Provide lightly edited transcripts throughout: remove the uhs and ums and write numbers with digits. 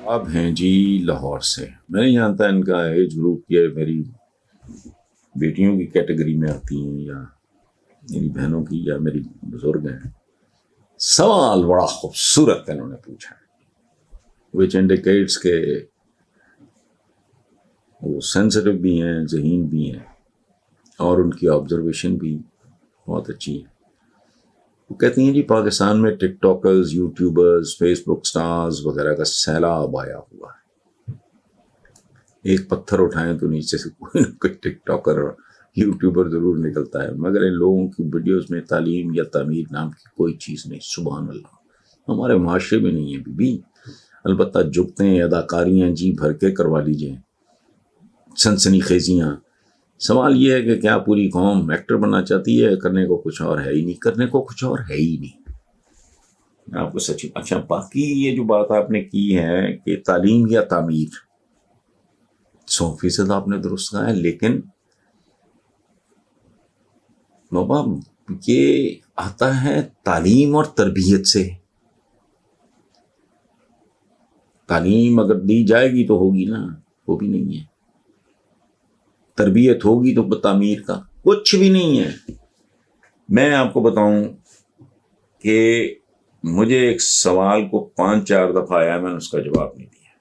اب ہیں جی لاہور سے. میں نہیں جانتا ان کا ایج گروپ یہ میری بیٹیوں کی کیٹیگری میں آتی ہیں یا میری بہنوں کی یا میری بزرگ ہیں. سوال بڑا خوبصورت انہوں نے پوچھا وچ انڈیکیٹس کہ وہ سینسٹیو بھی ہیں, ذہین بھی ہیں, اور ان کی آبزرویشن بھی بہت اچھی ہے. وہ کہتی ہیں جی پاکستان میں ٹک ٹاکرز, یوٹیوبرز, فیس بک سٹارز وغیرہ کا سیلاب آیا ہوا ہے. ایک پتھر اٹھائیں تو نیچے سے کوئی نہ کوئی ٹک ٹاکر اور یوٹیوبر ضرور نکلتا ہے, مگر ان لوگوں کی ویڈیوز میں تعلیم یا تعمیر نام کی کوئی چیز نہیں. سبحان اللہ, ہمارے معاشرے میں نہیں ہے بھی. البتہ جگتیں, اداکاریاں جی بھر کے کروا لیجئے, سنسنی خیزیاں. سوال یہ ہے کہ کیا پوری قوم ایکٹر بننا چاہتی ہے؟ کرنے کو کچھ اور ہے ہی نہیں, کرنے کو کچھ اور ہے ہی نہیں. میں آپ کو سچ. اچھا, باقی یہ جو بات آپ نے کی ہے کہ تعلیم یا تعمیر, 100% آپ نے درست کہا ہے, لیکن بابا یہ آتا ہے تعلیم اور تربیت سے. تعلیم اگر دی جائے گی تو ہوگی نا, وہ بھی نہیں ہے. تربیت ہوگی تو تعمیر کا کچھ بھی نہیں ہے. میں آپ کو بتاؤں کہ مجھے ایک سوال کو 5-4 دفعہ آیا, میں نے اس کا جواب نہیں دیا.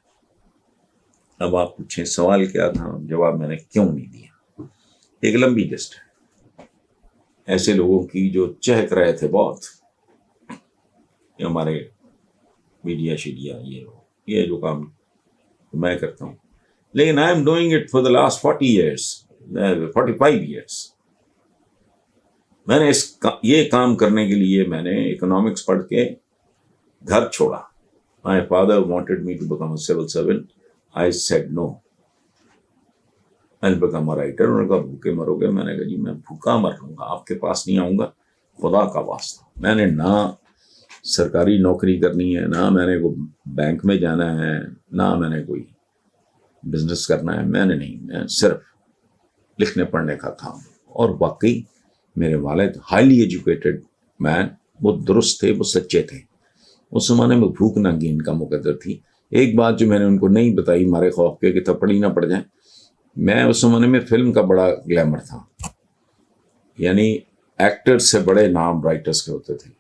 اب آپ پوچھیں سوال کیا تھا, جواب میں نے کیوں نہیں دیا. ایک لمبی لسٹ ہے ایسے لوگوں کی جو چہک رہے تھے بہت, ہمارے میڈیا شیڈیا یہ جو کام میں کرتا ہوں, لیکن I am doing it for the last 40 years, 45 years. میں نے یہ کام کرنے کے لیے میں نے اکنامکس پڑھ کے گھر چھوڑا. My father wanted me to become a civil servant. I said no, I'll become a writer. انہوں نے کہا بھوکے مرو گے. میں نے کہا جی میں بھوکا مر لوں گا, آپ کے پاس نہیں آؤں گا, خدا کا واسطہ. میں نے نہ سرکاری نوکری کرنی ہے, نہ میں نے کوئی بینک میں جانا ہے, نہ میں نے کوئی بزنس کرنا ہے. میں نے نہیں, میں صرف لکھنے پڑھنے کا تھا. اور واقعی میرے والد ہائیلی ایجوکیٹڈ مین, وہ درست تھے, وہ سچے تھے. اس زمانے میں بھوک ننگی ان کا مقدر تھی. ایک بات جو میں نے ان کو نہیں بتائی مارے خوف کے کہ تھپڑ ہی نہ پڑ جائیں, میں اس زمانے میں فلم کا بڑا گلیمر تھا, یعنی ایکٹر سے بڑے نام رائٹرز کے ہوتے تھے.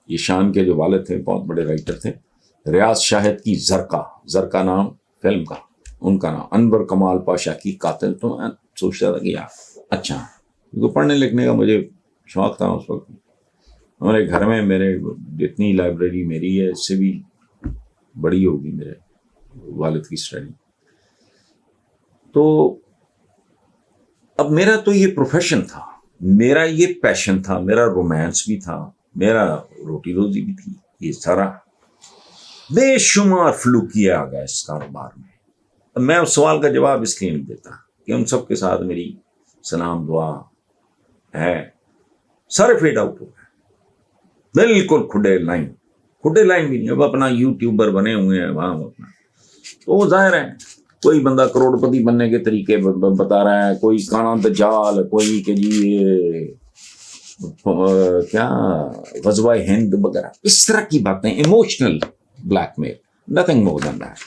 یہ شان کے جو والد تھے بہت بڑے رائٹر تھے. ریاض شاہد کی زرکا نام فلم کا, ان کا نام انور کمال پاشا کی قاتل. تو میں سوچتا تھا کہ یار اچھا, کیونکہ پڑھنے لکھنے کا مجھے شوق تھا اس وقت. ہمارے گھر میں میرے جتنی لائبریری میری ہے اس سے بھی بڑی ہوگی میرے والد کی اسٹڈی. تو اب میرا تو یہ پروفیشن تھا, میرا یہ پیشن تھا, میرا رومانس بھی تھا, میرا روٹی روزی بھی تھی. یہ سارا بے شمار فلوکیا آ گیا اس کاروبار میں. میں اس سوال کا جواب اس لیے نہیں دیتا کہ ان سب کے ساتھ میری سلام دعا ہے. سارے فیڈ آؤٹ ہو گئے بالکل, کھڈے لائن بھی نہیں. اب اپنا یوٹیوبر بنے ہوئے ہیں وہاں اپنا, تو وہ ظاہر ہے کوئی بندہ کروڑ پتی بننے کے طریقے بتا رہا ہے, کوئی کانا دجال, کوئی کہ جی کیا غزوہ ہند وغیرہ, اس طرح کی باتیں, emotional blackmail, nothing more than that.